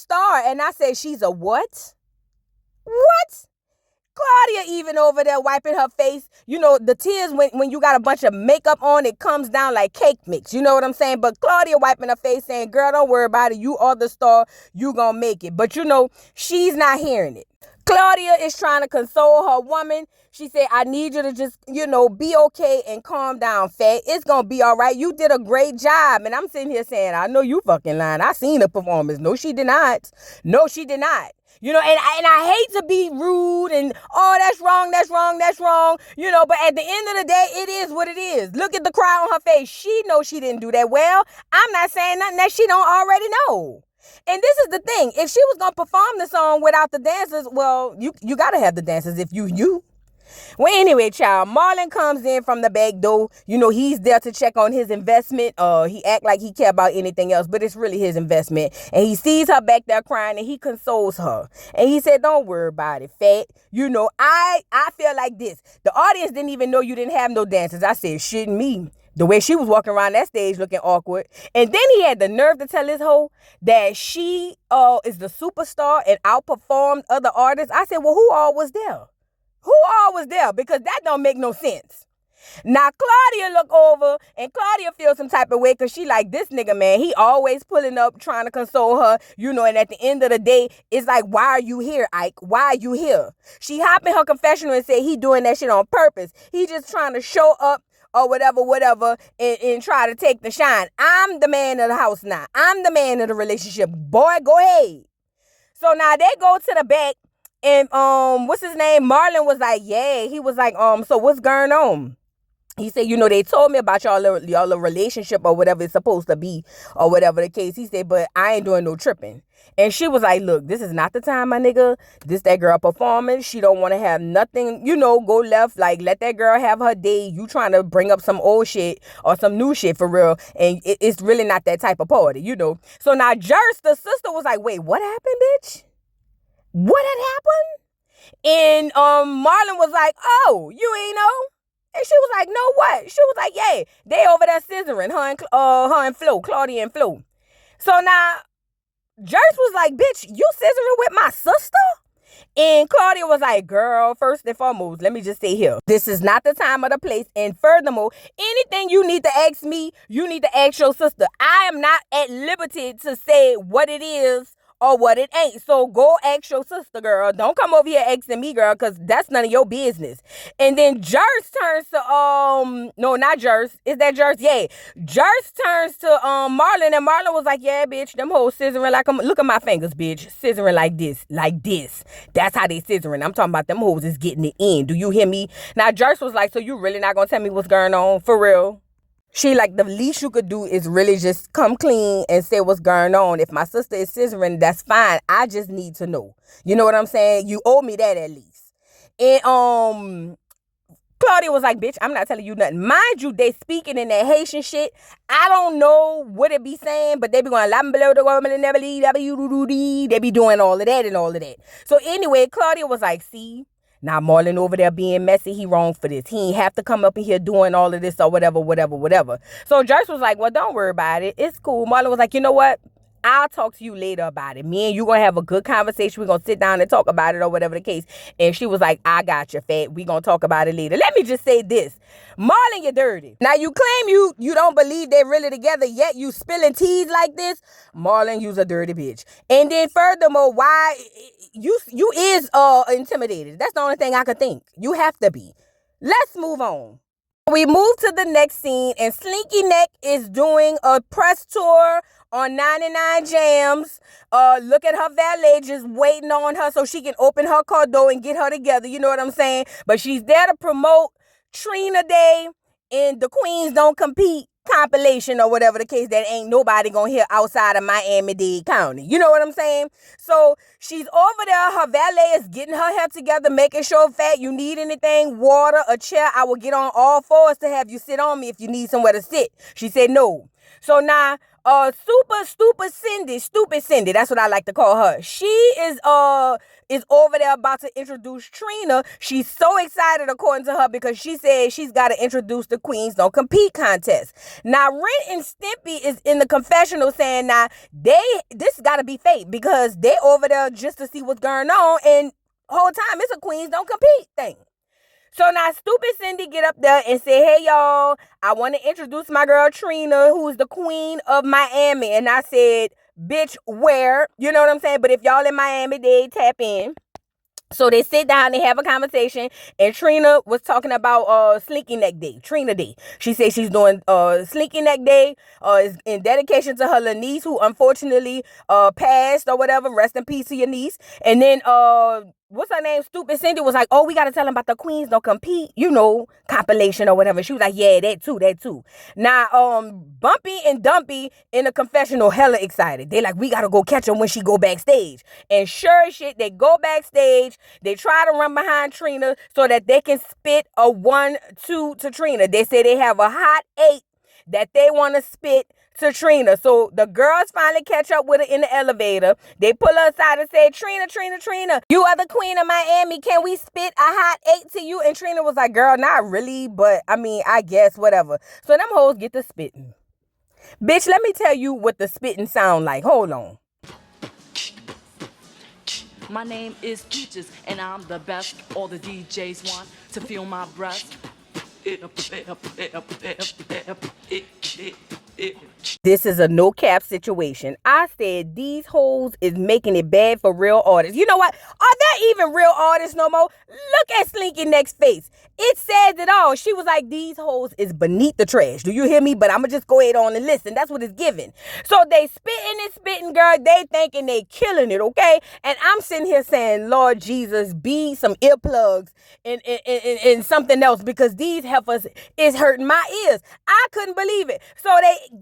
star. And I said, she's a what? What? Claudia even over there wiping her face. You know, the tears when you got a bunch of makeup on, it comes down like cake mix. You know what I'm saying? But Claudia wiping her face saying, girl, don't worry about it. You are the star. You gonna make it. But you know, she's not hearing it. Claudia is trying to console her woman. She said, I need you to just, you know, be okay and calm down, Fat. It's going to be all right. You did a great job. And I'm sitting here saying, I know you fucking lying. I seen the performance. No, she did not. No, she did not. You know, and I hate to be rude and, oh, that's wrong, that's wrong, that's wrong. You know, but at the end of the day, it is what it is. Look at the cry on her face. She knows she didn't do that well. I'm not saying nothing that she don't already know. And this is the thing. If she was going to perform the song without the dancers, well, you got to have the dancers if you. Well, anyway, child, Marlon comes in from the back door. You know, he's there to check on his investment. He act like he care about anything else, but it's really his investment. And he sees her back there crying and he consoles her. And he said, don't worry about it, Fat. You know, I feel like this. The audience didn't even know you didn't have no dancers. I said, shouldn't me. The way she was walking around that stage looking awkward. And then he had the nerve to tell his hoe that she is the superstar and outperformed other artists. I said, well, who all was there? Who all was there? Because that don't make no sense. Now, Claudia look over and Claudia feels some type of way because she like, this nigga, man, he always pulling up trying to console her, you know, and at the end of the day, it's like, why are you here, Ike? Why are you here? She hop in her confessional and say he doing that shit on purpose. He just trying to show up or whatever, and try to take the shine. I'm the man of the house now. I'm the man of the relationship. Boy, go ahead. So now they go to the back, and what's his name? Marlon was like, yeah. He was like, so what's going on? He said, you know, they told me about y'all relationship or whatever it's supposed to be or whatever the case. He said, but I ain't doing no tripping. And she was like, look, this is not the time, my nigga. This that girl performing. She don't want to have nothing, you know, go left. Like, let that girl have her day. You trying to bring up some old shit or some new shit for real. And it's really not that type of party, you know. So now Jerse, the sister, was like, wait, what happened, bitch? What had happened? And Marlon was like, oh, you ain't know? And she was like, no, what? She was like, yeah, they over there scissoring, her and Flo, Claudia and Flo. So now, Jerse was like, bitch, you scissoring with my sister? And Claudia was like, girl, first and foremost, let me just say here, this is not the time or the place. And furthermore, anything you need to ask me, you need to ask your sister. I am not at liberty to say what it is or what it ain't. So go ask your sister, girl. Don't come over here asking me, girl, because that's none of your business. And then Jerse turns to, no, not Jerse. Is that Jerse? Yeah. Jerse turns to Marlon, and Marlon was like, yeah, bitch, them hoes scissoring like, look at my fingers, bitch. Scissoring like this, like this. That's how they scissoring. I'm talking about them hoes is getting it in. Do you hear me? Now, Jerse was like, so you really not going to tell me what's going on? For real? She like, the least you could do is really just come clean and say what's going on. If my sister is scissoring, that's fine. I just need to know. You know what I'm saying? You owe me that at least. And Claudia was like, bitch, I'm not telling you nothing. Mind you, they speaking in that Haitian shit. I don't know what it be saying, but they be going, they be doing all of that and all of that. So anyway, Claudia was like, see, now Marlon over there being messy, he wrong for this. He ain't have to come up in here doing all of this or whatever. So Jerse was like, well, don't worry about it. It's cool. Marlon was like, you know what? I'll talk to you later about it. Me and you gonna have a good conversation. We're gonna sit down and talk about it or whatever the case. And she was like, I got you, Fat. We gonna talk about it later. Let me just say this. Marlon, you're dirty. Now you claim you don't believe they're really together, yet you spilling teas like this. Marlon, you's a dirty bitch. And then furthermore, why you is intimidated. That's the only thing I could think. You have to be. Let's move on. We move to the next scene, and Slinky Neck is doing a press tour on 99 Jams. Look at her valet just waiting on her so she can open her car door and get her together. You know what I'm saying? But she's there to promote Trina Day and the Queens Don't Compete compilation or whatever the case that ain't nobody gonna hear outside of Miami-Dade County. You know what I'm saying? So she's over there. Her valet is getting her hair together, making sure, Fat, you need anything, water, a chair, I will get on all fours to have you sit on me if you need somewhere to sit. She said no. So now super stupid Cindy, that's what I like to call her. She is over there about to introduce Trina. She's so excited, according to her, because she said she's got to introduce the Queens Don't Compete contest. Now, Ren and Stimpy is in the confessional saying, now, this got to be fake, because they over there just to see what's going on, and whole time it's a Queens Don't Compete thing. So now stupid Cindy get up there and say, hey, y'all, I want to introduce my girl Trina, who's the queen of Miami. And I said, bitch, where? You know what I'm saying? But if y'all in Miami, they tap in. So they sit down, they have a conversation, and Trina was talking about Slinky Neck Day, Trina Day. She said she's doing Slinky Neck Day is in dedication to her little niece, who unfortunately passed or whatever. Rest in peace to your niece. And then what's her name? Stupid Cindy was like, oh, we got to tell them about the Queens Don't Compete, compilation or whatever. She was like, yeah, that too. Now, Bumpy and Dumpy in the confessional hella excited. They like, we got to go catch them when she go backstage. And sure as shit, they go backstage. They try to run behind Trina so that they can spit a 1-2 to Trina. They say they have a hot 8 that they want to spit to Trina. So the girls finally catch up with her in the elevator. They pull her aside and say, Trina, you are the queen of Miami. Can we spit a hot 8 to you? And Trina was like, girl, not really, but I guess whatever. So them hoes get to spitting. Bitch, let me tell you what the spitting sound like. Hold on. My name is Peaches, and I'm the best. All the DJs want to feel my breath. This is a no cap situation. I said these hoes is making it bad for real artists. You know what? Are there even real artists no more? Look at Slinky Neck's face. It says it all. She was like, these hoes is beneath the trash. Do you hear me? But I'm going to just go ahead on and listen. That's what it's giving. So they spitting, girl. They thinking they killing it, okay? And I'm sitting here saying, Lord Jesus, be some earplugs and something else, because these heifers is hurting my ears. I couldn't believe it. So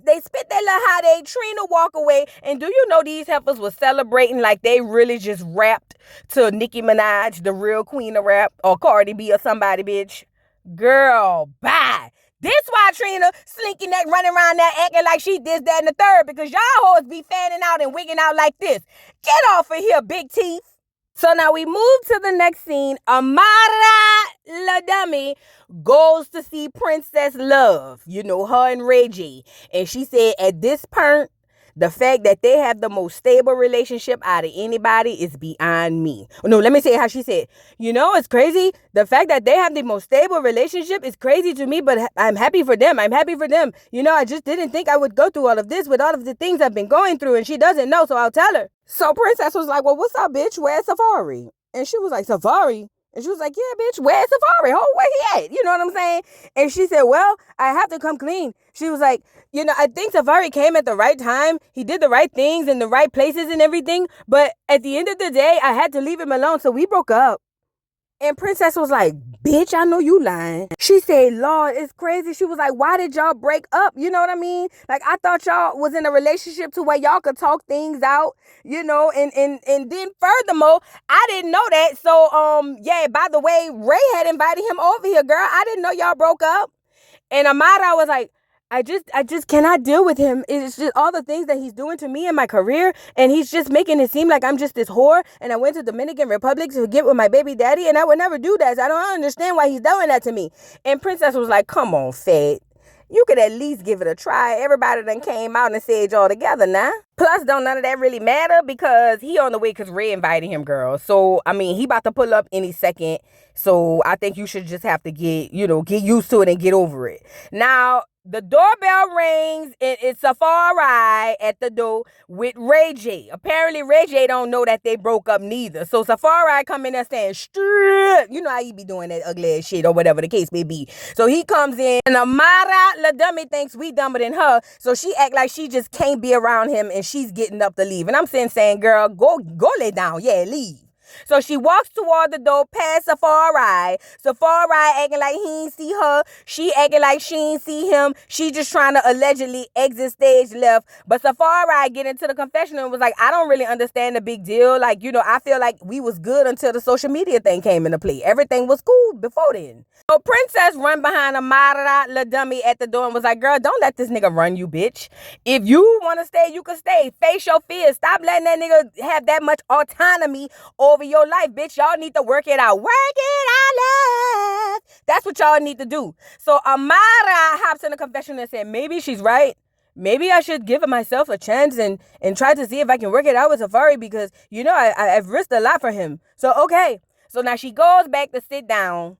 they spit their little hot egg. Trina walk away. And do you know these heifers was celebrating like they really just rapped to Nicki Minaj, the real queen of rap, or Cardi B or somebody, bitch. Girl, bye. This why Trina Slinky Neck running around there acting like she this, that, and the third, because y'all hoes be fanning out and wigging out like this. Get off of here, big teeth. So now we move to the next scene. Amara La Dummy goes to see Princess Love, her and Ray J. And she said at this point, the fact that they have the most stable relationship out of anybody is beyond me. No, let me say how she said. It's crazy. The fact that they have the most stable relationship is crazy to me, but I'm happy for them. I just didn't think I would go through all of this with all of the things I've been going through, and she doesn't know, so I'll tell her. So Princess was like, well, what's up, bitch? Where's Safaree? And she was like, Safaree? And she was like, yeah, bitch, where's Safaree? Oh, where he at? You know what I'm saying? And she said, well, I have to come clean. She was like, I think Safaree came at the right time. He did the right things in the right places and everything. But at the end of the day, I had to leave him alone. So we broke up. And Princess was like, bitch, I know you lying. She said, Lord, it's crazy. She was like, why did y'all break up? You know what I mean? Like, I thought y'all was in a relationship to where y'all could talk things out, and then furthermore, I didn't know that. So, by the way, Ray had invited him over here, girl. I didn't know y'all broke up. And Amara was like, I just cannot deal with him. It's just all the things that he's doing to me in my career. And he's just making it seem like I'm just this whore. And I went to Dominican Republic to get with my baby daddy. And I would never do that. So I don't understand why he's doing that to me. And Princess was like, come on, Fed. You could at least give it a try. Everybody done came out and said y'all together now. Plus, don't none of that really matter because he on the way because Ray invited him, girl. So, he about to pull up any second. So, I think you should just have to get used to it and get over it. Now, the doorbell rings and it's Safaree at the door with Ray J. Apparently, Ray J don't know that they broke up neither. So Safaree come in there saying, strip. You know how he be doing that ugly ass shit or whatever the case may be. So he comes in and Amara La Dummy thinks we dumber than her. So she act like she just can't be around him and she's getting up to leave. And I'm saying, girl, go lay down. Yeah, leave. So she walks toward the door past Safaree. Safaree acting like he ain't see her. She acting like she ain't see him. She just trying to allegedly exit stage left. But Safaree get into the confessional and was like, I don't really understand the big deal. Like, I feel like we was good until the social media thing came into play. Everything was cool before then. So Princess run behind Amara, la dummy, at the door and was like, girl, don't let this nigga run you, bitch. If you want to stay, you can stay. Face your fears. Stop letting that nigga have that much autonomy over your life, bitch. Y'all need to work it out. Work it out, love. That's what y'all need to do. So Amara hops in the confession and said, maybe she's right. Maybe I should give myself a chance and try to see if I can work it out with Safaree because, I've risked a lot for him. So, okay. So now she goes back to sit down.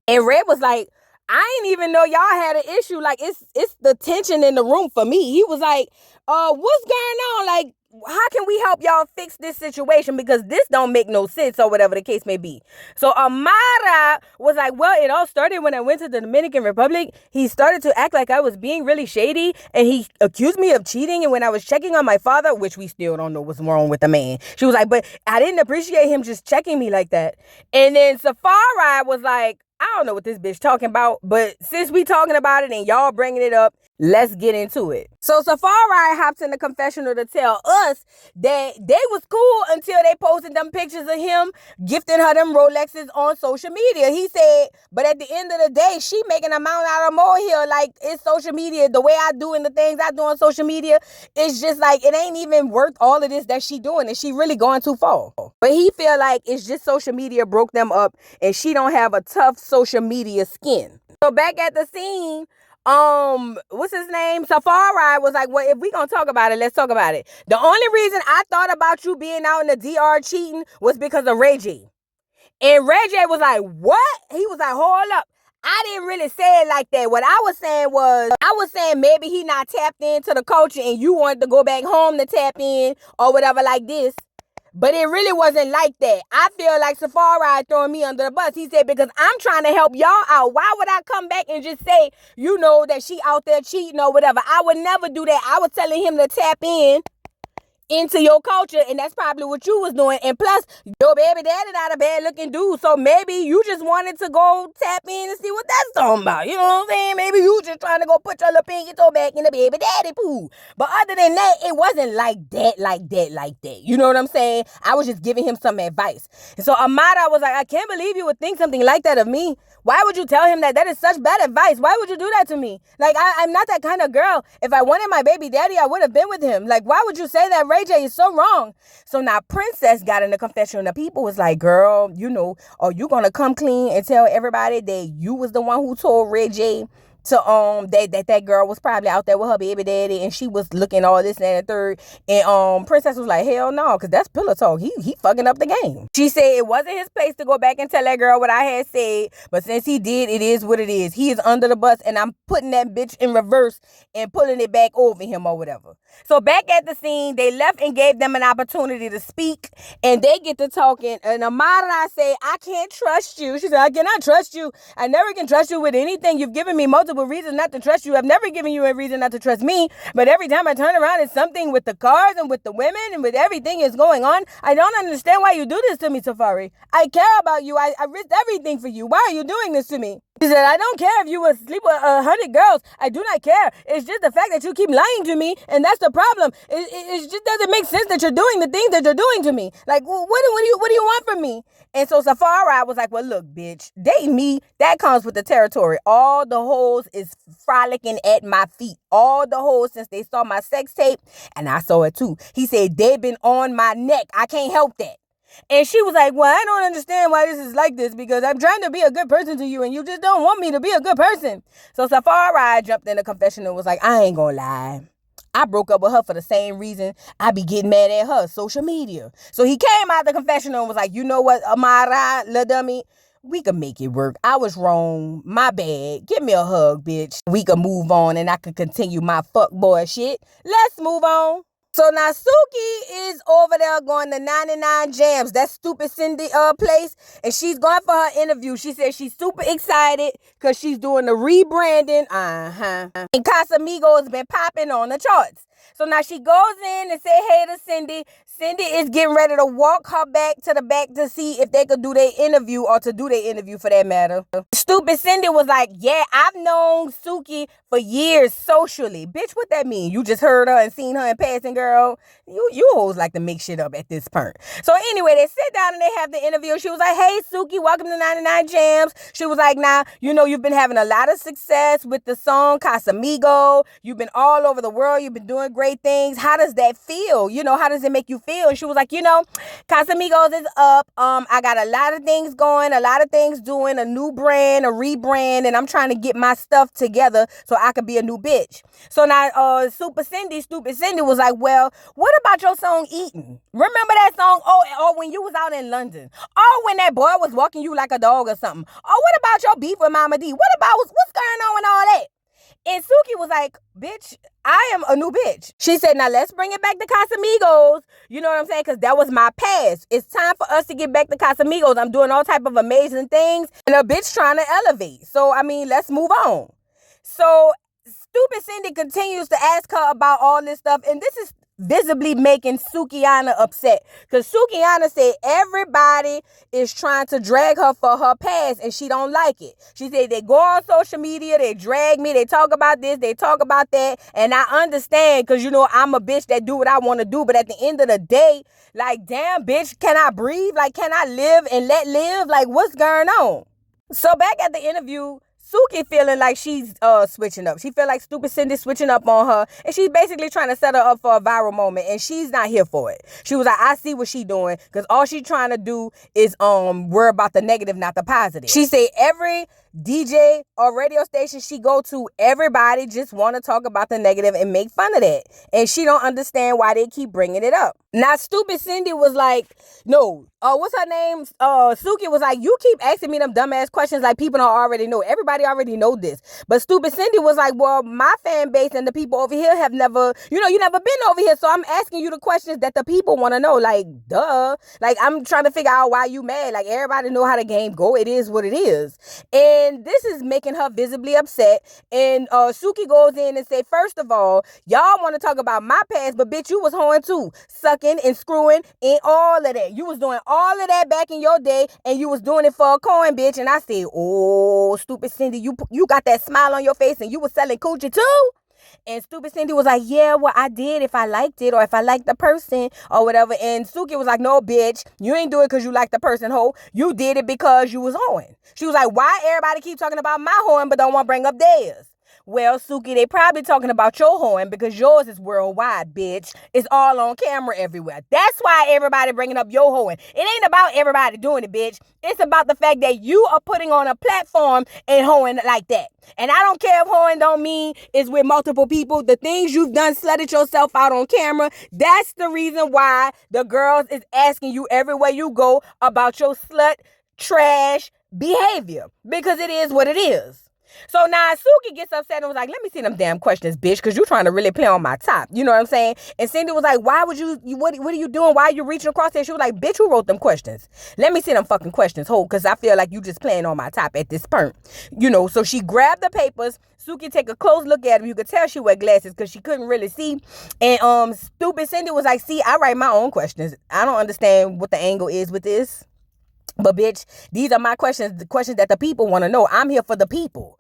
And Red was like, I didn't even know y'all had an issue. Like, it's the tension in the room for me. He was like, what's going on? Like, how can we help y'all fix this situation? Because this don't make no sense or whatever the case may be. So Amara was like, well, it all started when I went to the Dominican Republic. He started to act like I was being really shady and he accused me of cheating. And when I was checking on my father, which we still don't know what's wrong with the man, she was like, but I didn't appreciate him just checking me like that. And then Safaree was like, I don't know what this bitch talking about, but since we talking about it and y'all bringing it up, let's get into it. So Safaree hops in the confessional to tell us that they was cool until they posted them pictures of him gifting her them Rolexes on social media. He said, but at the end of the day, she making a mount out of molehill. Like, it's social media. The way I do and the things I do on social media, it's just like, it ain't even worth all of this that she doing. And she really going too far. But he feel like it's just social media broke them up and she don't have a tough social media skin. So back at the scene, what's his name? Safaree was like, well, if we gonna talk about it, let's talk about it. The only reason I thought about you being out in the DR cheating was because of Ray J. And Ray J was like, what? He was like, hold up. I didn't really say it like that. What I was saying maybe he not tapped into the culture and you wanted to go back home to tap in or whatever like this. But it really wasn't like that. I feel like Safaree throwing me under the bus. He said, because I'm trying to help y'all out. Why would I come back and just say, that she out there cheating or whatever? I would never do that. I was telling him to tap into your culture, and that's probably what you was doing. And plus, your baby daddy not a bad looking dude, so maybe you just wanted to go tap in and see what that's talking about. You know what I'm saying? Maybe you just trying to go put your little pinky toe back in the baby daddy pool. But other than that, it wasn't like that. You know what I'm saying? I was just giving him some advice. And so Amara was like, I can't believe you would think something like that of me. Why would you tell him that? That is such bad advice. Why would you do that to me? Like, I'm not that kind of girl. If I wanted my baby daddy, I would have been with him. Like, why would you say that? Ray J is so wrong. So now Princess got in the confession. The people was like, girl, are you going to come clean and tell everybody that you was the one who told Ray J to that girl was probably out there with her baby daddy and she was looking all this and the third, and Princess was like, hell no, because that's pillow talk. He fucking up the game. She said it wasn't his place to go back and tell that girl what I had said, but since he did, it is what it is. He is under the bus and I'm putting that bitch in reverse and pulling it back over him or whatever. So back at the scene, they left and gave them an opportunity to speak, and they get to talking, and Amara say, I can't trust you. She said, I cannot trust you. I never can trust you with anything. You've given me multiple reasons not to trust you. I've never given you a reason not to trust me, but every time I turn around, it's something with the cars and with the women and with everything is going on. I don't understand why you do this to me, Safaree. I care about you. I risked everything for you. Why are you doing this to me? She said, I don't care if you would sleep with 100 girls. I do not care. It's just the fact that you keep lying to me, and that's the problem. It just doesn't make sense that you're doing the things that you're doing to me. Like, what do you want from me? And so Safaree was like, well, look, bitch, date me. That comes with the territory. All the hoes is frolicking at my feet. All the hoes since they saw my sex tape, and I saw it too. He said, they've been on my neck. I can't help that. And she was like, well, I don't understand why this is like this because I'm trying to be a good person to you and you just don't want me to be a good person. So Safaree jumped in the confession and was like, I ain't gonna lie. I broke up with her for the same reason I be getting mad at her, social media. So he came out the confessional and was like, you know what, Amara, la dummy, we can make it work. I was wrong. My bad. Give me a hug, bitch. We can move on and I can continue my fuckboy shit. Let's move on. So now Suki is over there going to 99 Jams, that stupid Cindy place, and she's going for her interview. She said she's super excited because she's doing the rebranding. And Casamigos has been popping on the charts. So now she goes in and say hey to Cindy. Cindy is getting ready to walk her back to the back to see if they could do their interview, or to do their interview for that matter. Stupid Cindy was like, yeah, I've known Suki for years socially. Bitch, what that mean? You just heard her and seen her in passing, girl? You always like to make shit up at this point. So anyway, they sit down and they have the interview. She was like, hey, Suki, welcome to 99 Jams. She was like, now, you've been having a lot of success with the song Casamigo. You've been all over the world. You've been doing great things. How does that feel? How does it make you feel? And she was like, Casamigos is up. I got a lot of things going, a lot of things doing, a new brand, a rebrand, and I'm trying to get my stuff together so I could be a new bitch. So now Stupid Cindy was like, well, what about your song Eatin'? Remember that song? Oh, when you was out in London. Oh, when that boy was walking you like a dog or something. Oh, what about your beef with Mama D? What about what's going on with all that? And Suki was like, bitch, I am a new bitch. She said, now let's bring it back to Casamigos. You know what I'm saying? Because that was my past. It's time for us to get back to Casamigos. I'm doing all type of amazing things. And a bitch trying to elevate. So, let's move on. So, Stupid Cindy continues to ask her about all this stuff. And this is visibly making Sukiana upset, because Sukiana said everybody is trying to drag her for her past and she don't like it. She said they go on social media, they drag me, they talk about this, they talk about that, and I understand because I'm a bitch that do what I want to do, but at the end of the day, like, damn, bitch, can I breathe? Like, can I live and let live? Like, what's going on? So back at the interview, Suki feeling like she's switching up. She feel like Stupid Cindy switching up on her, and she's basically trying to set her up for a viral moment, and she's not here for it. She was like, I see what she doing, because all she trying to do is worry about the negative, not the positive. She say every DJ or radio station she go to, everybody just want to talk about the negative and make fun of that, and she don't understand why they keep bringing it up. Now Stupid Cindy was like, no, what's her name? Suki was like, you keep asking me them dumbass questions like people don't already know. Everybody already know this. But Stupid Cindy was like, well, my fan base and the people over here have never, you never been over here, so I'm asking you the questions that the people want to know. Like, duh. Like, I'm trying to figure out why you mad. Like, everybody know how the game go. It is what it is. And this is making her visibly upset. And Suki goes in and say, first of all, y'all want to talk about my past, but bitch, you was hoeing too. Sucking and screwing and all of that. You was doing all of that back in your day, and you was doing it for a coin, bitch. And I said, oh, Stupid Cindy, you got that smile on your face and you was selling coochie too? And Stupid Cindy was like, yeah, well, I did if I liked it, or if I liked the person or whatever. And Suki was like, no, bitch, you ain't do it because you liked the person, ho. You did it because you was hoeing. She was like, why everybody keep talking about my hoeing but don't want to bring up theirs? Well, Suki, they probably talking about your hoeing because yours is worldwide, bitch. It's all on camera everywhere. That's why everybody bringing up your hoeing. It ain't about everybody doing it, bitch. It's about the fact that you are putting on a platform and hoeing like that. And I don't care if hoeing don't mean it's with multiple people. The things you've done, slutted yourself out on camera, that's the reason why the girls is asking you everywhere you go about your slut, trash behavior. Because it is what it is. So now Suki gets upset and was like, let me see them damn questions, bitch, because you trying to really play on my top. You know what I'm saying? And Cindy was like, why would what are you doing? Why are you reaching across there? She was like, bitch, who wrote them questions? Let me see them fucking questions, ho, because I feel like you just playing on my top at this point. So she grabbed the papers. Suki take a close look at them. You could tell she wear glasses because she couldn't really see. And Stupid Cindy was like, see, I write my own questions. I don't understand what the angle is with this. But bitch, these are my questions, the questions that the people want to know. I'm here for the people,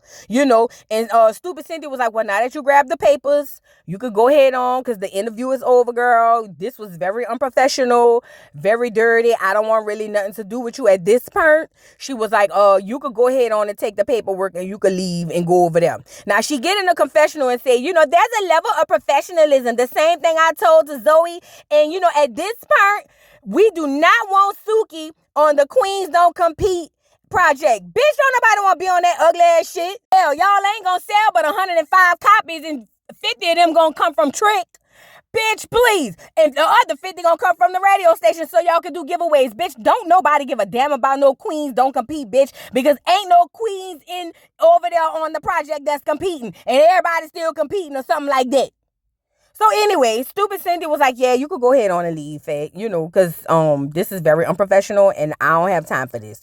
And Stupid Cindy was like, well, now that you grabbed the papers, you could go ahead on because the interview is over, girl. This was very unprofessional, very dirty. I don't want really nothing to do with you at this point. She was like, you could go ahead on and take the paperwork and you could leave and go over there. Now, she get in a confessional and say, there's a level of professionalism. The same thing I told to Zoe. And, at this part, we do not want Suki on the Queens Don't Compete project. Bitch, don't nobody want to be on that ugly ass shit. Hell, y'all ain't gonna sell but 105 copies and 50 of them gonna come from Trick. Bitch, please. And the other 50 gonna come from the radio station so y'all can do giveaways. Bitch, don't nobody give a damn about no Queens Don't Compete, bitch, because ain't no queens in over there on the project that's competing, and everybody's still competing or something like that. So anyway, Stupid Cindy was like, yeah, you could go ahead on and leave, Fat, because this is very unprofessional and I don't have time for this,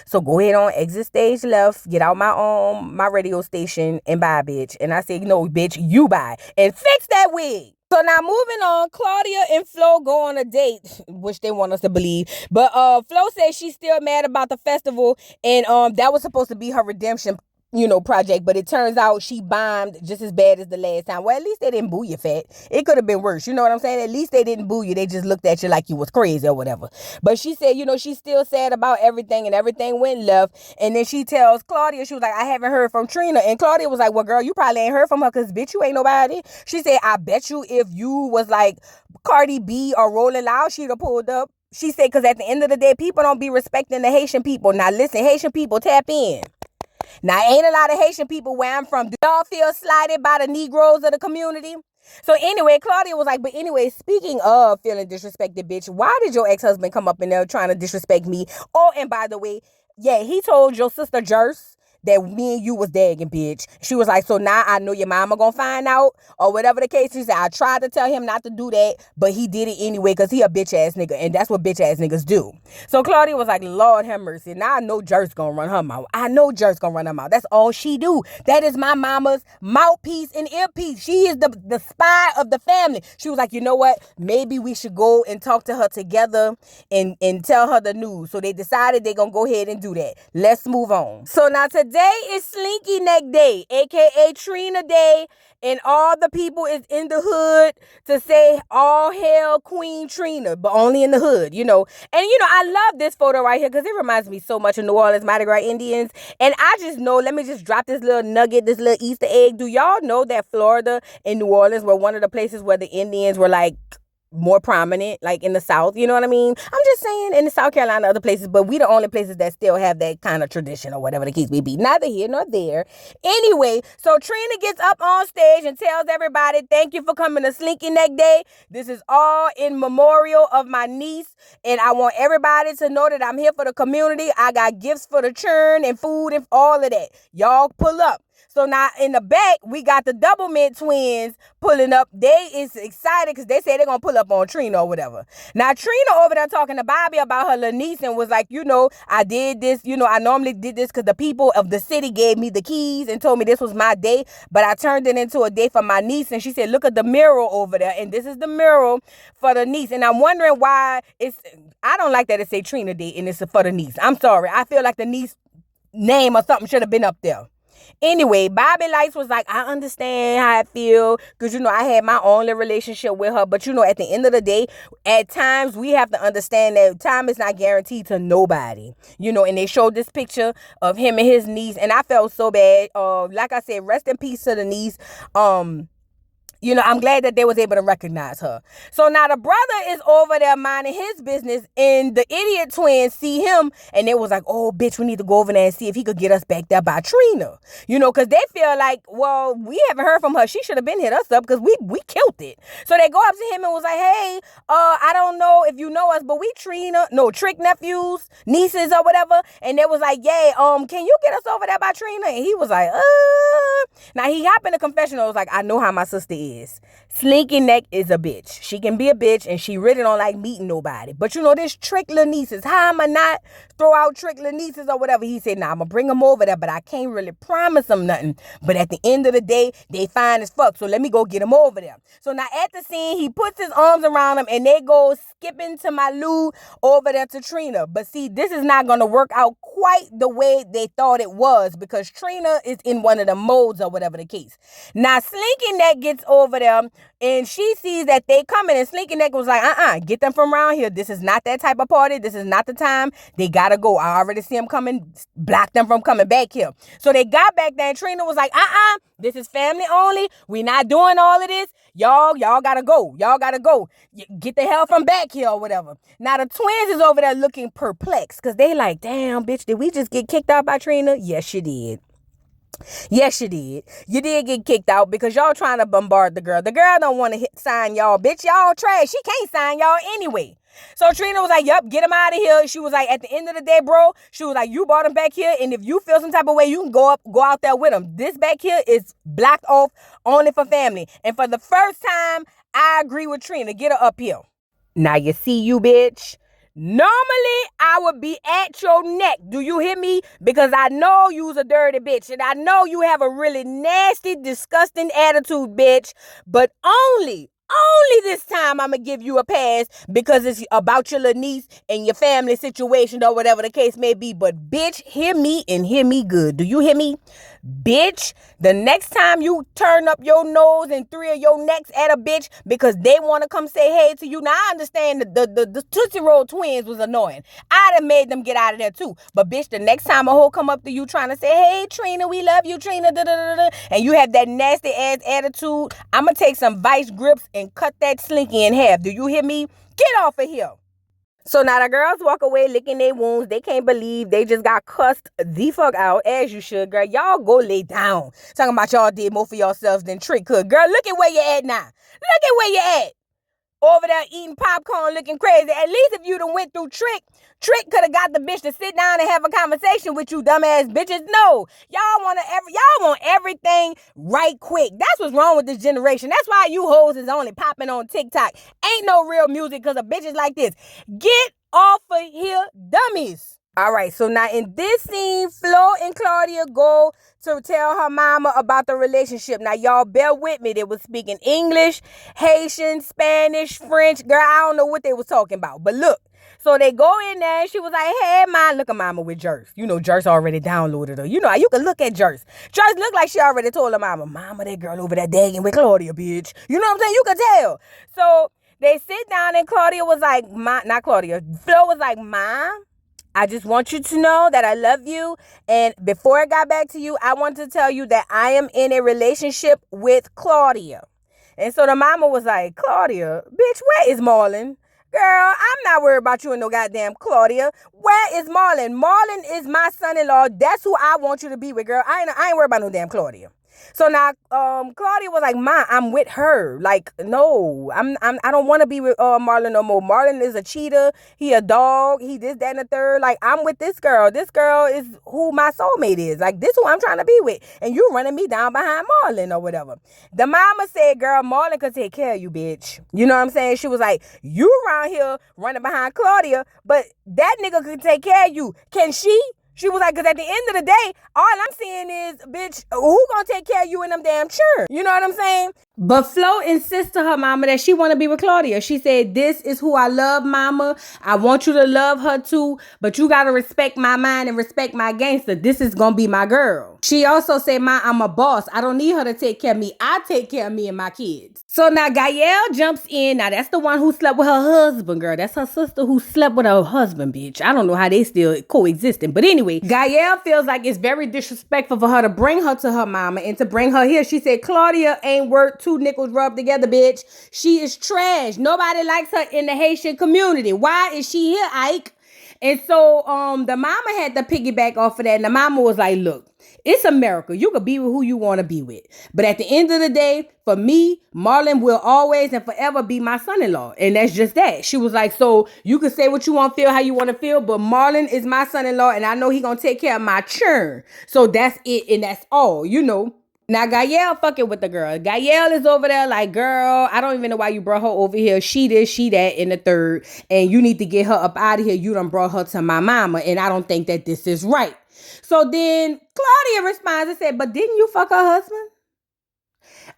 So go ahead on, exit stage left, get out my radio station and buy, bitch. And I said, no, bitch, you buy and fix that wig. So now moving on, Claudia and Flo go on a date, which they want us to believe. But Flo says she's still mad about the festival, and that was supposed to be her redemption, project. But it turns out she bombed just as bad as the last time. Well, at least they didn't boo you, fat. It could have been worse. You know what I'm saying? At least they didn't boo you. They just looked at you like you was crazy or whatever. But she said, she's still sad about everything, and everything went left. And then she tells Claudia, she was like, I haven't heard from Trina. And Claudia was like, well, girl, you probably ain't heard from her because, bitch, you ain't nobody. She said, I bet you if you was like Cardi B or Rolling Loud, she'd have pulled up. She said, because at the end of the day, people don't be respecting the Haitian people. Now, listen, Haitian people, tap in. Now, ain't a lot of Haitian people where I'm from. Do y'all feel slighted by the Negroes of the community? So anyway, Claudia was like, but anyway, speaking of feeling disrespected, bitch, why did your ex-husband come up in there trying to disrespect me? Oh, and by the way, yeah, he told your sister Jers that me and you was dagging, bitch. She was like, so now I know your mama gonna find out or whatever the case. She said, I tried to tell him not to do that, but he did it anyway because he a bitch ass nigga, and that's what bitch ass niggas do. So Claudia was like, Lord have mercy. Now I know Jer's gonna run her mouth. I know Jer's gonna run her mouth. That's all she do. That is my mama's mouthpiece and earpiece. She is the spy of the family. She was like, you know what? Maybe we should go and talk to her together and tell her the news. So they decided they're gonna go ahead and do that. Let's move on. So now today is Slinky Neck Day, aka Trina Day, and all the people is in the hood to say all hail Queen Trina, but only in the hood, And I love this photo right here because it reminds me so much of New Orleans Mardi Gras Indians. And I just know, let me just drop this little nugget, this little Easter egg. Do y'all know that Florida and New Orleans were one of the places where the Indians were like more prominent, like in the South, you know what I mean? I'm just saying, in the South Carolina, other places, but we the only places that still have that kind of tradition or whatever the case may be. Neither here nor there. Anyway, so Trina gets up on stage and tells everybody, thank you for coming to Slinky Neck Day. This is all in memorial of my niece, and I want everybody to know that I'm here for the community. I got gifts for the churn and food and all of that. Y'all pull up. So now in the back, we got the Double Mint twins pulling up. They is excited because they say they're going to pull up on Trina or whatever. Now, Trina over there talking to Bobby about her little niece and was like, I did this. I normally did this because the people of the city gave me the keys and told me this was my day. But I turned it into a day for my niece. And she said, look at the mural over there. And this is the mural for the niece. And I'm wondering why I don't like that it say Trina Day and it's for the niece. I'm sorry. I feel like the niece name or something should have been up there. Anyway, Bobby Lights was like, I understand how I feel because, I had my own little relationship with her. But, at the end of the day, at times we have to understand that time is not guaranteed to nobody, and they showed this picture of him and his niece. And I felt so bad. Like I said, rest in peace to the niece. I'm glad that they was able to recognize her. So now the brother is over there minding his business, and the idiot twins see him, and they was like, oh, bitch, we need to go over there and see if he could get us back there by Trina. Because they feel like, well, we haven't heard from her. She should have been hit us up because we killed it. So they go up to him and was like, hey, I don't know if you know us, but we Trick nephews, nieces or whatever. And they was like, yeah, can you get us over there by Trina? And he was like, Now he hopped in the confessional. Was like, I know how my sister is. Slinky Neck is a bitch. She can be a bitch and she really don't like meeting nobody. But this Trick little nieces. How am I not throw out Trick little nieces or whatever? He said, nah, I'm going to bring them over there, but I can't really promise them nothing. But at the end of the day, they fine as fuck. So let me go get them over there. So now at the scene, he puts his arms around them and they go skipping to my Lou over there to Trina. But see, this is not going to work out quite the way they thought it was because Trina is in one of the modes or whatever the case. Now Slinky Neck gets over there and she sees that they coming, and Slinky Neck was like, get them from around here. This is not that type of party. This is not the time. They gotta go. I already see them coming. Block them from coming back here. So they got back there and Trina was like, this is family only. We not doing all of this. Y'all gotta go. Y'all gotta go. Get the hell from back here or whatever. Now the twins is over there looking perplexed because they like, damn, bitch, did we just get kicked out by Trina? Yes, you did. Yes, you did. You did get kicked out because y'all trying to bombard the girl. The girl don't want to sign y'all. Bitch, y'all trash. She can't sign y'all anyway. So Trina was like, yep, get him out of here. She was like, at the end of the day, bro, she was like, you brought him back here. And if you feel some type of way, you can go out there with him. This back here is blocked off only for family. And for the first time, I agree with Trina. Get her up here. Now you see you, bitch. Normally, I would be at your neck. Do you hear me? Because I know you's a dirty bitch. And I know you have a really nasty, disgusting attitude, bitch. But only Only this time I'm going to give you a pass because it's about your little niece and your family situation or whatever the case may be. But bitch, hear me and hear me good. Do you hear me? Bitch, the next time you turn up your nose and three of your necks at a bitch because they want to come say hey to you. Now, I understand the Tootsie Roll twins was annoying. I'd have made them get out of there too. But bitch, the next time a hoe come up to you trying to say, hey, Trina, we love you, Trina, and you have that nasty ass attitude, I'm going to take some vice grips and cut that slinky in half. Do you hear me? Get off of here. So now the girls walk away licking their wounds. They can't believe they just got cussed the fuck out, as you should, girl. Y'all go lay down. Talking about y'all did more for yourselves than Trick could. Girl, look at where you at now. Look at where you at. Over there eating popcorn looking crazy. At least if you done went through Trick could have got the bitch to sit down and have a conversation with you dumbass bitches. No. Y'all want everything right quick. That's what's wrong with this generation. That's why you hoes is only popping on TikTok. Ain't no real music because of bitches like this. Get off of here, dummies. All right, so now in this scene, Flo and Claudia go to tell her mama about the relationship. Now, y'all bear with me. They was speaking English, Haitian, Spanish, French. Girl, I don't know what they was talking about. But look, so they go in there and she was like, hey, ma, look at mama with Jerse. You know, Jerse already downloaded her. You know how you can look at Jerse. Jerse looked like she already told her mama, that girl over there dagging with Claudia, bitch. You know what I'm saying? You can tell. So they sit down and Claudia was like, Flo was like, ma, I just want you to know that I love you. And before I got back to you, I want to tell you that I am in a relationship with Claudia. And so the mama was like, Claudia, bitch, where is Marlon? Girl, I'm not worried about you and no goddamn Claudia. Where is Marlon? Marlon is my son-in-law. That's who I want you to be with, girl. I ain't worried about no damn Claudia. So now, Claudia was like, ma, I'm with her. Like, no, I don't want to be with Marlon no more. Marlon is a cheater. He a dog. He this, that, and the third. Like, I'm with this girl. This girl is who my soulmate is. Like, this who I'm trying to be with. And you running me down behind Marlon or whatever. The mama said, girl, Marlon could take care of you, bitch. You know what I'm saying? She was like, you around here running behind Claudia, but that nigga could take care of you. Can she? She was like, because at the end of the day, all I'm seeing is, bitch, who gonna take care of you in them damn churn? You know what I'm saying? But Flo insists to her mama that she want to be with Claudia. She said, this is who I love, mama. I want you to love her too, but you got to respect my mind and respect my gangster. This is going to be my girl. She also said, ma, I'm a boss. I don't need her to take care of me. I take care of me and my kids. So now Gael jumps in. Now that's the one who slept with her husband, girl. That's her sister who slept with her husband, bitch. I don't know how they still coexisting. But anyway, Gael feels like it's very disrespectful for her to bring her to her mama and to bring her here. She said, Claudia ain't worth two nickels rubbed together, bitch. She is trash. Nobody likes her in the Haitian community. Why is she here, Ike? And so the mama had to piggyback off of that. And the mama was like, look, it's America. You can be with who you want to be with. But at the end of the day, for me, Marlon will always and forever be my son-in-law. And that's just that. She was like, so you can say what you want, feel how you want to feel, but Marlon is my son-in-law and I know he gonna take care of my churn. So that's it and that's all, you know. Now, Gael fucking with the girl. Gael is over there like, girl, I don't even know why you brought her over here. She this, she that, in the third. And you need to get her up out of here. You done brought her to my mama. And I don't think that this is right. So then Claudia responds and said, but didn't you fuck her husband?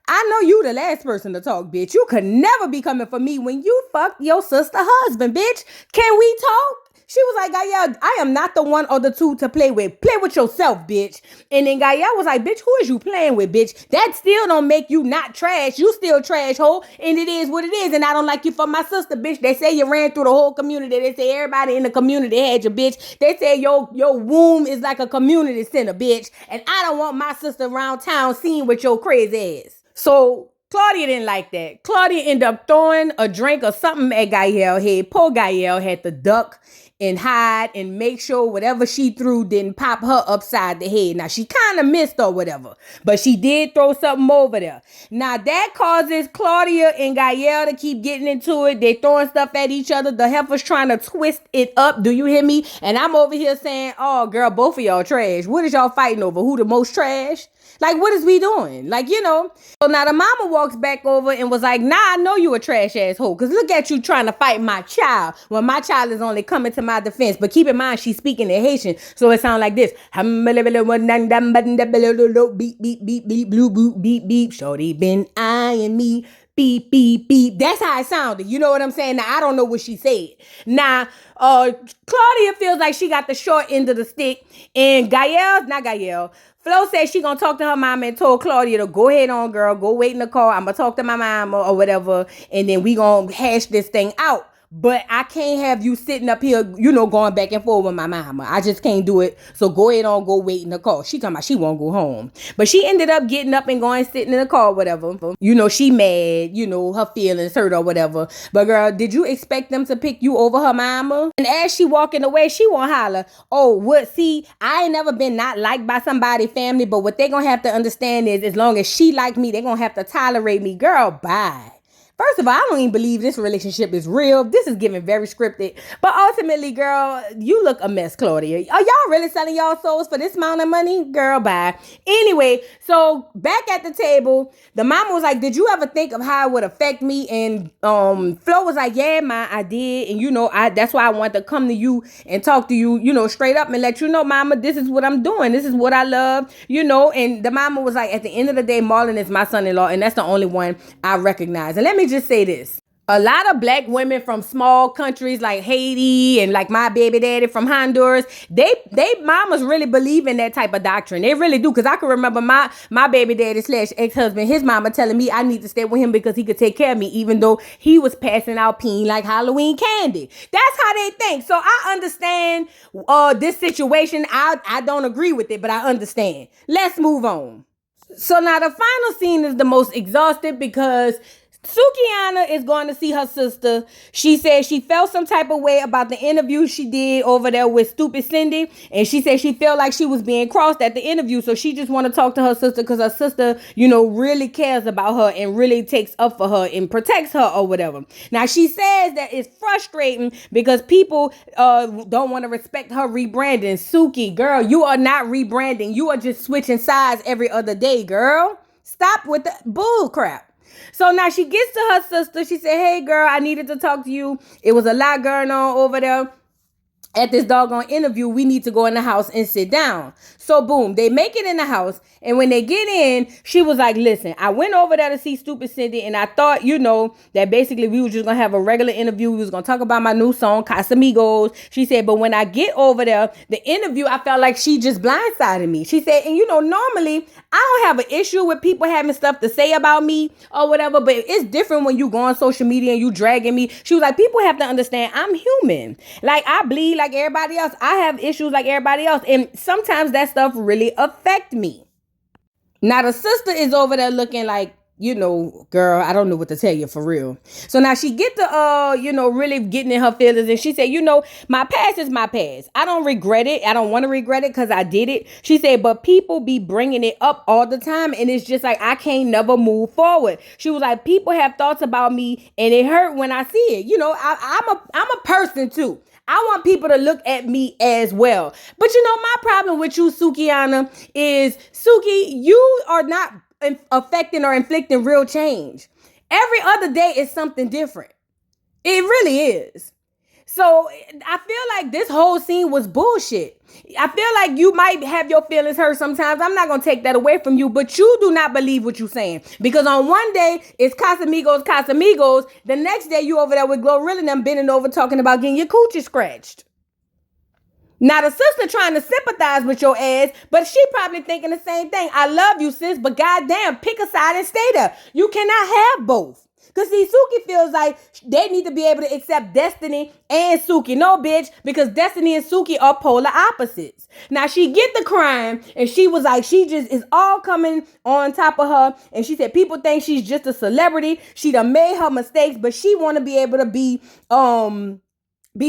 I know you the last person to talk, bitch. You could never be coming for me when you fucked your sister husband, bitch. Can we talk? She was like, Gael, I am not the one or the two to play with. Play with yourself, bitch. And then Gael was like, bitch, who is you playing with, bitch? That still don't make you not trash. You still trash, hoe. And it is what it is. And I don't like you for my sister, bitch. They say you ran through the whole community. They say everybody in the community had your bitch. They say your womb is like a community center, bitch. And I don't want my sister around town seeing with your crazy ass. So Claudia didn't like that. Claudia ended up throwing a drink or something at Gael's head. Poor Gael had to duck and hide and make sure whatever she threw didn't pop her upside the head. Now, she kind of missed or whatever, but she did throw something over there. Now, that causes Claudia and Gael to keep getting into it. They throwing stuff at each other. The heifer's trying to twist it up. Do you hear me? And I'm over here saying, oh, girl, both of y'all trash. What is y'all fighting over? Who the most trash? Like, what is we doing? Like, you know. So now the mama walks back over and was like, nah, I know you a trash asshole. Because look at you trying to fight my child when my child is only coming to my defense. But keep in mind, she's speaking in Haitian. So it sounds like this. Beep, beep, beep, beep, blue, boop, beep, beep. Shorty been eyeing me. beep, beep, beep. That's how it sounded. You know what I'm saying? Now, I don't know what she said. Now, Claudia feels like she got the short end of the stick. And Flo said she gonna talk to her mama and told Claudia to go ahead on, girl. Go wait in the car. I'm gonna talk to my mama or whatever. And then we gonna hash this thing out. But I can't have you sitting up here, going back and forth with my mama. I just can't do it. So go ahead on, go wait in the car. She talking about she won't go home. But she ended up getting up and going sitting in the car or whatever. She mad, her feelings hurt or whatever. But girl, did you expect them to pick you over her mama? And as she walking away, she won't holler, oh, what? See, I ain't never been not liked by somebody family, but what they gonna have to understand is as long as she like me, they gonna have to tolerate me. Girl, bye. First of all, I don't even believe this relationship is real. This is giving very scripted. But ultimately, girl, you look a mess, Claudia. Are y'all really selling y'all souls for this amount of money? Girl, bye. Anyway, so back at the table, the mama was like, did you ever think of how it would affect me? And Flo was like, yeah, ma, I did. And, that's why I wanted to come to you and talk to you, straight up and let you know, mama, this is what I'm doing. This is what I love, And the mama was like, at the end of the day, Marlon is my son-in-law, and that's the only one I recognize. And let me just say this. A lot of black women from small countries like Haiti and like my baby daddy from Honduras, they mamas really believe in that type of doctrine. They really do. Because I can remember my baby daddy / ex-husband, his mama telling me I need to stay with him because he could take care of me, even though he was passing out peen like Halloween candy. That's how they think. So I understand this situation. I don't agree with it, but I understand. Let's move on. So now the final scene is the most exhausted because Sukiana is going to see her sister. She said she felt some type of way about the interview she did over there with Stupid Cindy. And she said she felt like she was being crossed at the interview. So she just want to talk to her sister because her sister, really cares about her and really takes up for her and protects her or whatever. Now, she says that it's frustrating because people don't want to respect her rebranding. Suki, girl, you are not rebranding. You are just switching sides every other day, girl. Stop with the bull crap. So now she gets to her sister. She said, hey, girl, I needed to talk to you. It was a lot going on over there at this doggone interview. We need to go in the house and sit down. So boom, they make it in the house. And when they get in, she was like, listen, I went over there to see Stupid Cindy. And I thought, that basically we were just going to have a regular interview. We was going to talk about my new song, Casamigos. She said, but when I get over there, the interview, I felt like she just blindsided me. She said, and normally I don't have an issue with people having stuff to say about me or whatever, but it's different when you go on social media and you dragging me. She was like, people have to understand I'm human. Like I bleed like everybody else. I have issues like everybody else. And sometimes that stuff really affect me. Now the sister is over there looking like, girl, I don't know what to tell you for real. So now she get to, really getting in her feelings. And she said, my past is my past. I don't regret it. I don't want to regret it because I did it. She said, but people be bringing it up all the time. And it's just like, I can't never move forward. She was like, people have thoughts about me and it hurt when I see it. I'm a person too. I want people to look at me as well. But my problem with you, Sukiana, is Suki, you are not affecting or inflicting real change. Every other day is something different. It really is. So I feel like this whole scene was bullshit. I feel like you might have your feelings hurt sometimes. I'm not going to take that away from you, but you do not believe what you're saying. Because on one day, it's Casamigos. The next day, you over there with Glorilla and them bending over talking about getting your coochie scratched. Now, the sister trying to sympathize with your ass, but she probably thinking the same thing. I love you, sis, but goddamn, pick a side and stay there. You cannot have both. Because see, Suki feels like they need to be able to accept Destiny and Suki. No, bitch, because Destiny and Suki are polar opposites. Now, she get the crime, and she was like, she just is all coming on top of her. And she said, people think she's just a celebrity. She done made her mistakes, but she want to be able to be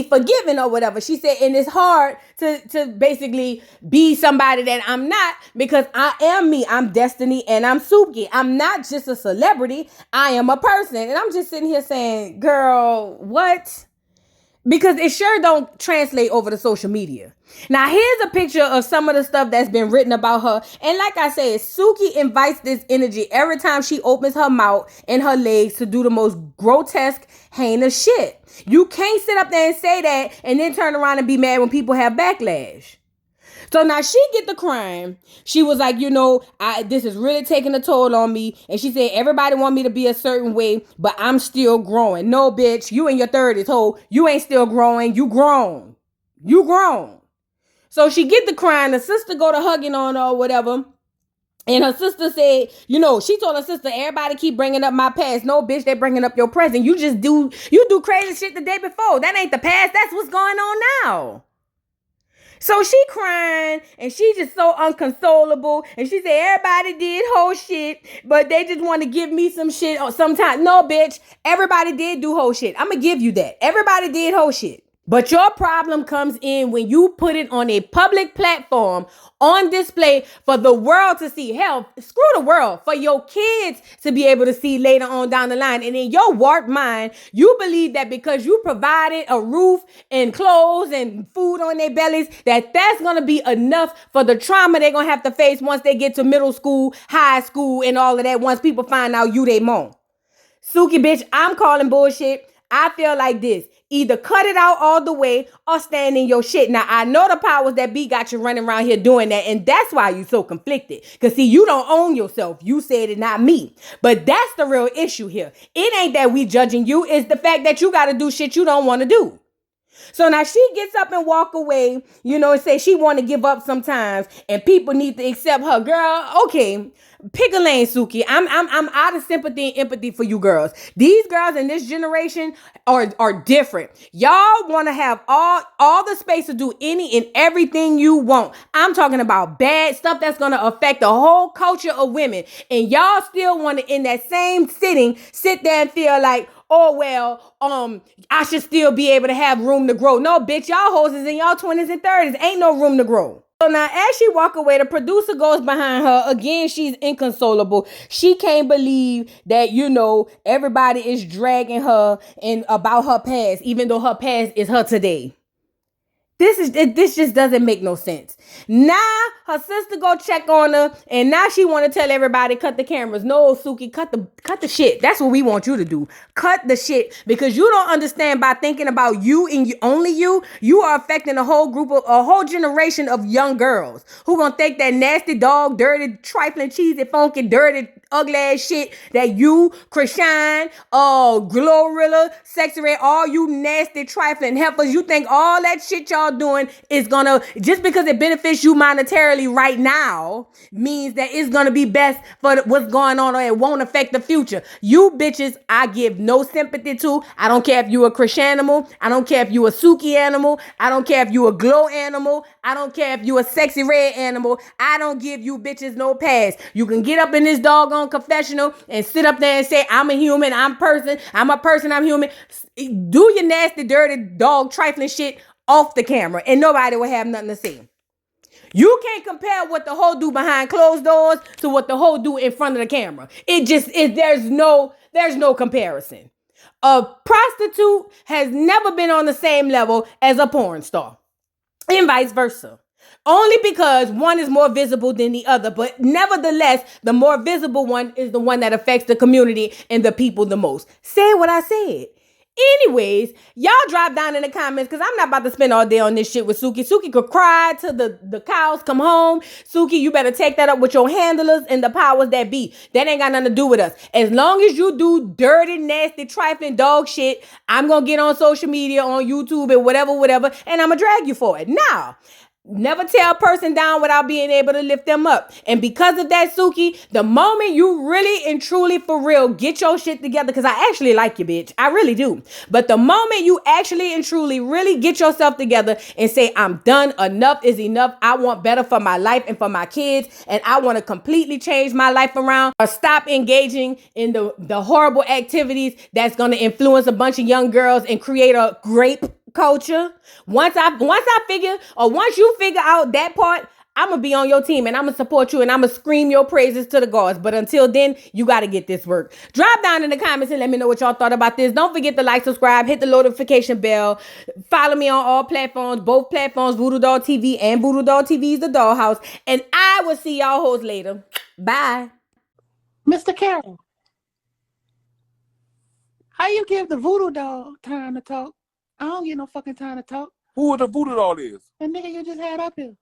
forgiven or whatever. She said, and it's hard to basically be somebody that I'm not because I am me. I'm Destiny and I'm Suki. I'm not just a celebrity. I am a person. And I'm just sitting here saying, girl, what? Because it sure don't translate over to social media. Now, here's a picture of some of the stuff that's been written about her. And like I said, Suki invites this energy every time she opens her mouth and her legs to do the most grotesque, heinous shit. You can't sit up there and say that and then turn around and be mad when people have backlash. So now she get the crime. She was like, this is really taking a toll on me. And she said, everybody want me to be a certain way, but I'm still growing. No, bitch, you in your 30s, ho. You ain't still growing. You grown. You grown. So she get the crying. The sister go to hugging on her or whatever. And her sister said, she told her sister, everybody keep bringing up my past. No, bitch, they bringing up your present. You do crazy shit the day before. That ain't the past. That's what's going on now. So she crying and she just so unconsolable. And she said, everybody did whole shit, but they just want to give me some shit sometimes. No, bitch, everybody did do whole shit. I'm going to give you that. Everybody did whole shit. But your problem comes in when you put it on a public platform on display for the world to see. Hell, screw the world, for your kids to be able to see later on down the line. And in your warped mind, you believe that because you provided a roof and clothes and food on their bellies, that's going to be enough for the trauma they're going to have to face once they get to middle school, high school, and all of that, once people find out you they mom. Suki, bitch, I'm calling bullshit. I feel like this. Either cut it out all the way or stand in your shit. Now, I know the powers that be got you running around here doing that, and that's why you so conflicted. Because, see, you don't own yourself. You said it, not me. But that's the real issue here. It ain't that we judging you. It's the fact that you got to do shit you don't want to do. So now she gets up and walk away, and say she want to give up sometimes, and people need to accept her. Girl, okay, pick a lane, Suki. I'm out of sympathy and empathy for you girls. These girls in this generation are different. Y'all want to have all the space to do any and everything you want. I'm talking about bad stuff that's going to affect the whole culture of women, and y'all still want to, in that same sitting, sit there and feel like, oh, well, I should still be able to have room to grow. No, bitch, y'all hoes is in y'all 20s and 30s. Ain't no room to grow. So now as she walk away, the producer goes behind her. Again, she's inconsolable. She can't believe that, everybody is dragging her and about her past, even though her past is her today. This just doesn't make no sense. Now her sister go check on her, and now she want to tell everybody, cut the cameras. No, Suki, cut the shit. That's what we want you to do. Cut the shit, because you don't understand. By thinking about you and only you are affecting a whole generation of young girls who gonna think that nasty dog, dirty, trifling, cheesy, funky, dirty, ugly ass shit that you, Krishan, Glorilla, Sexy Red, all you nasty, trifling heifers, you think all that shit y'all doing is gonna, just because it benefits you monetarily right now, means that it's gonna be best for what's going on, or it won't affect the future. You bitches, I give no sympathy to. I don't care if you a Krish animal. I don't care if you a Suki animal. I don't care if you a Glow animal. I don't care if you a Sexy Red animal. I don't give you bitches no pass. You can get up in this doggone confessional and sit up there and say, I'm a human, I'm a person, I'm human. Do your nasty, dirty, dog, trifling shit off the camera, and nobody will have nothing to say. You can't compare what the hoe do behind closed doors to what the hoe do in front of the camera. There's no comparison. A prostitute has never been on the same level as a porn star, and vice versa. Only because one is more visible than the other. But nevertheless, the more visible one is the one that affects the community and the people the most. Say what I said. Anyways, y'all drop down in the comments, because I'm not about to spend all day on this shit with Suki. Suki could cry till the cows come home. Suki, you better take that up with your handlers and the powers that be. That ain't got nothing to do with us. As long as you do dirty, nasty, trifling dog shit, I'm going to get on social media, on YouTube and whatever, and I'm going to drag you for it. Now, never tear a person down without being able to lift them up. And because of that, Suki, the moment you really and truly for real get your shit together, because I actually like you, bitch. I really do. But the moment you actually and truly really get yourself together and say, I'm done, enough is enough, I want better for my life and for my kids, and I want to completely change my life around, or stop engaging in the horrible activities that's going to influence a bunch of young girls and create a grape culture. Once you figure out that part, I'm gonna be on your team, and I'm gonna support you, and I'm gonna scream your praises to the gods. But until then, you gotta get this work. Drop down in the comments and let me know what y'all thought about this. Don't forget to like, subscribe, hit the notification bell. Follow me on all platforms, both platforms, Voodoo Doll TV and Voodoo Doll TV's The Dollhouse. And I will see y'all hoes later. Bye. Mr. Carroll, how you give the voodoo doll time to talk? I don't get no fucking time to talk. Who the voodoo doll is? The nigga you just had up here.